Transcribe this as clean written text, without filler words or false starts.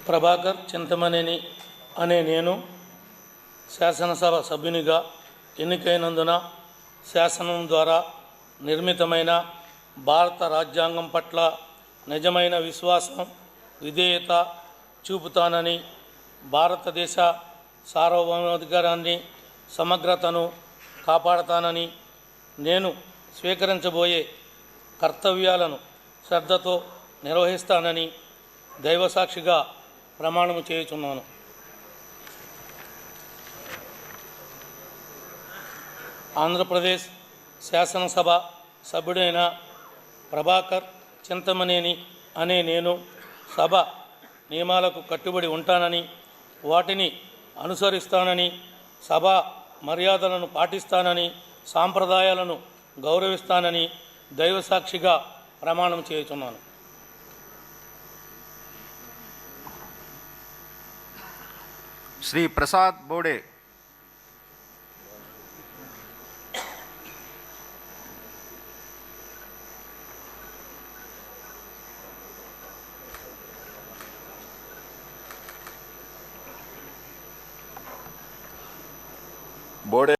ప్రభాకర్ చింతమనేని అనే నేను శాసనసభ సభ్యునిగా ఎన్నికైనందున శాసనం ద్వారా నిర్మితమైన భారత రాజ్యాంగం పట్ల నిజమైన విశ్వాసం విధేయత చూపుతానని, భారతదేశ సార్వభౌమాధికారాన్ని సమగ్రతను కాపాడతానని, నేను స్వీకరించబోయే కర్తవ్యాలను శ్రద్ధతో నిర్వహిస్తానని దైవసాక్షిగా ప్రమాణము చేయుచున్నాను. ఆంధ్రప్రదేశ్ శాసనసభ సభ్యుడైన ప్రభాకర్ చింతమనేని అనే నేను సభ నియమాలకు కట్టుబడి ఉంటానని, వాటిని అనుసరిస్తానని, సభా మర్యాదలను పాటిస్తానని, సాంప్రదాయాలను గౌరవిస్తానని దైవసాక్షిగా ప్రమాణం చేయుచున్నాను. శ్రీ ప్రసాద్ బోడే. బోడే